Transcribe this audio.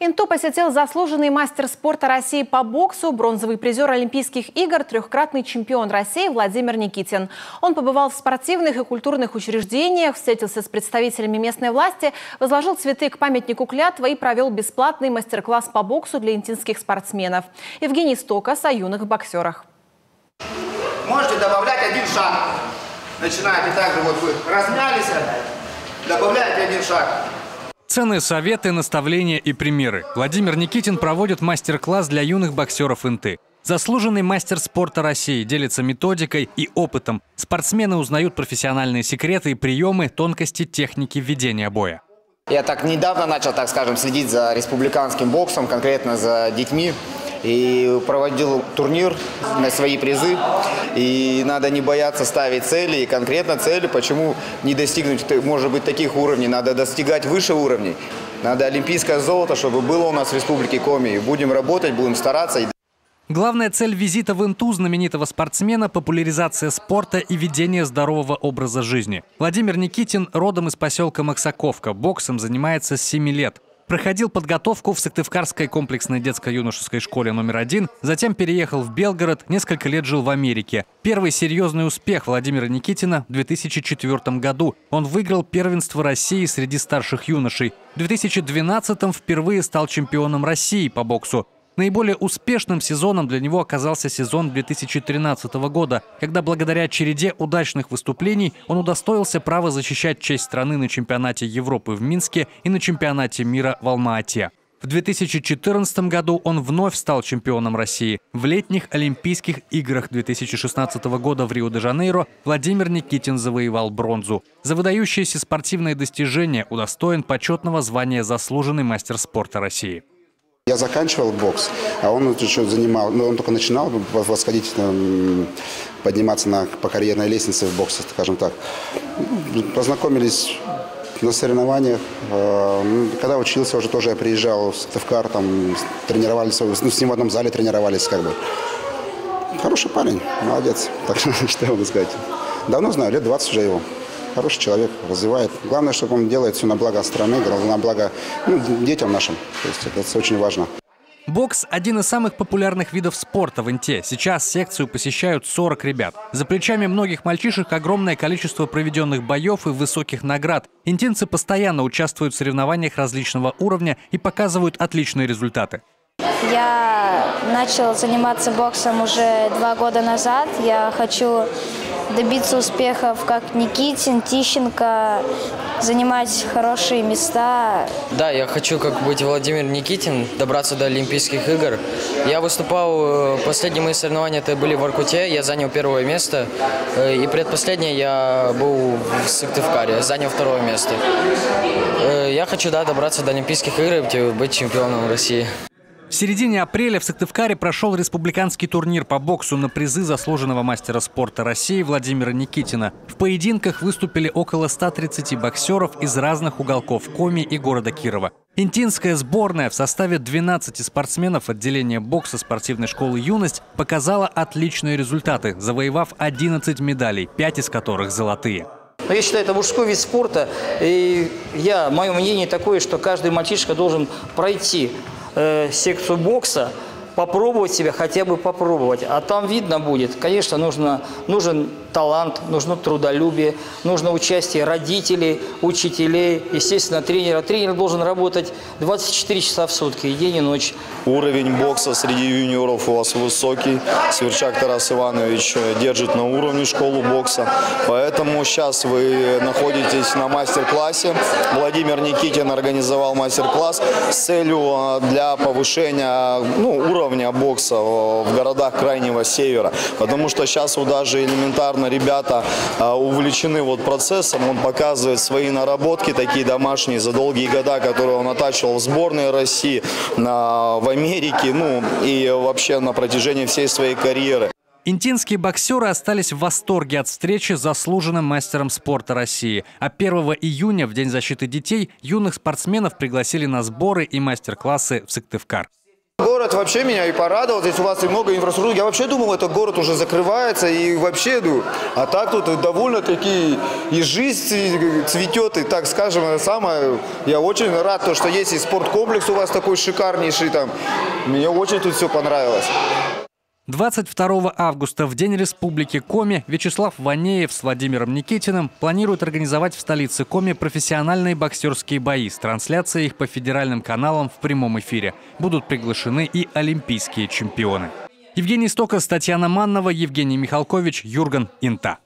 Инту посетил заслуженный мастер спорта России по боксу, бронзовый призер Олимпийских игр, трехкратный чемпион России Владимир Никитин. Он побывал в спортивных и культурных учреждениях, встретился с представителями местной власти, возложил цветы к памятнику клятвы и провел бесплатный мастер-класс по боксу для интинских спортсменов. Евгений Стокас о юных боксерах. Можете добавлять один шаг. Начинаете так же, вот вы размялись, добавляете один шаг. Ценные советы, наставления и примеры. Владимир Никитин проводит мастер-класс для юных боксеров Инты. Заслуженный мастер спорта России делится методикой и опытом. Спортсмены узнают профессиональные секреты и приемы, тонкости техники ведения боя. Я так недавно начал, так скажем, следить за республиканским боксом, конкретно за детьми. И проводил турнир на свои призы. И надо не бояться ставить цели. И конкретно цели, почему не достигнуть, может быть, таких уровней. Надо достигать выше уровней. Надо олимпийское золото, чтобы было у нас в Республике Коми. Будем работать, будем стараться. Главная цель визита в Инту знаменитого спортсмена – популяризация спорта и ведение здорового образа жизни. Владимир Никитин родом из поселка Максаковка. Боксом занимается с 7 лет. Проходил подготовку в Сыктывкарской комплексной детско-юношеской школе номер 1, затем переехал в Белгород, несколько лет жил в Америке. Первый серьезный успех Владимира Никитина в 2004 году. Он выиграл первенство России среди старших юношей. В 2012 впервые стал чемпионом России по боксу. Наиболее успешным сезоном для него оказался сезон 2013 года, когда благодаря череде удачных выступлений он удостоился права защищать честь страны на чемпионате Европы в Минске и на чемпионате мира в Алма-Ате. В 2014 году он вновь стал чемпионом России. В летних Олимпийских играх 2016 года в Рио-де-Жанейро Владимир Никитин завоевал бронзу. За выдающиеся спортивные достижения удостоен почетного звания «Заслуженный мастер спорта России». Я заканчивал бокс, а он еще занимал, он только начинал восходить, подниматься по карьерной лестнице в боксе, скажем так. Познакомились на соревнованиях. Когда учился, уже тоже я приезжал в Сыктывкар, там тренировались, с ним в одном зале тренировались, как бы. Хороший парень, молодец, так что я могу сказать. Давно знаю, лет 20 уже его. Хороший человек, развивает. Главное, чтобы он делает все на благо страны, на благо детям нашим. То есть это очень важно. Бокс – один из самых популярных видов спорта в Инте. Сейчас секцию посещают 40 ребят. За плечами многих мальчишек огромное количество проведенных боев и высоких наград. Интинцы постоянно участвуют в соревнованиях различного уровня и показывают отличные результаты. Я начал заниматься боксом уже 2 года назад. Я хочу добиться успехов, как Никитин, Тищенко, занимать хорошие места. Да, я хочу, как быть Владимир Никитин, добраться до Олимпийских игр. Я выступал, последние мои соревнования это были в Воркуте, я занял 1 место. И предпоследнее я был в Сыктывкаре, занял 2 место. Я хочу, да, добраться до Олимпийских игр и быть чемпионом России. В середине апреля в Сыктывкаре прошел республиканский турнир по боксу на призы заслуженного мастера спорта России Владимира Никитина. В поединках выступили около 130 боксеров из разных уголков Коми и города Кирова. Интинская сборная в составе 12 спортсменов отделения бокса спортивной школы «Юность» показала отличные результаты, завоевав 11 медалей, 5 из которых золотые. Но я считаю, это мужской вид спорта. И мое мнение такое, что каждый мальчишка должен пройти секцию бокса, попробовать себя, хотя бы попробовать. А там видно будет. Конечно, нужен талант, нужно трудолюбие, нужно участие родителей, учителей, естественно, тренера. Тренер должен работать 24 часа в сутки, и день и ночь. Уровень бокса среди юниоров у вас высокий. Сверчак Тарас Иванович держит на уровне школу бокса. Поэтому сейчас вы находитесь на мастер-классе. Владимир Никитин организовал мастер-класс с целью для повышения уровня бокса в городах Крайнего Севера. Потому что сейчас даже элементарно ребята увлечены процессом. Он показывает свои наработки, такие домашние, за долгие года, которые он оттачивал в сборной России, в Америке, и вообще на протяжении всей своей карьеры. Интинские боксеры остались в восторге от встречи с заслуженным мастером спорта России. А 1 июня, в День защиты детей, юных спортсменов пригласили на сборы и мастер-классы в Сыктывкар. Город вообще меня и порадовал. Здесь у вас и много инфраструктуры. Я вообще думал, этот город уже закрывается и вообще, а так тут довольно-таки и жизнь цветет, и так скажем, самое. Я очень рад, что есть и спорткомплекс у вас такой шикарнейший там. Мне очень тут все понравилось. 22 августа, в День Республики Коми, Вячеслав Ванеев с Владимиром Никитиным планирует организовать в столице Коми профессиональные боксерские бои с трансляцией их по федеральным каналам в прямом эфире. Будут приглашены и олимпийские чемпионы. Евгений Стокос, Татьяна Маннова, Евгений Михалкович, Юрген Инта.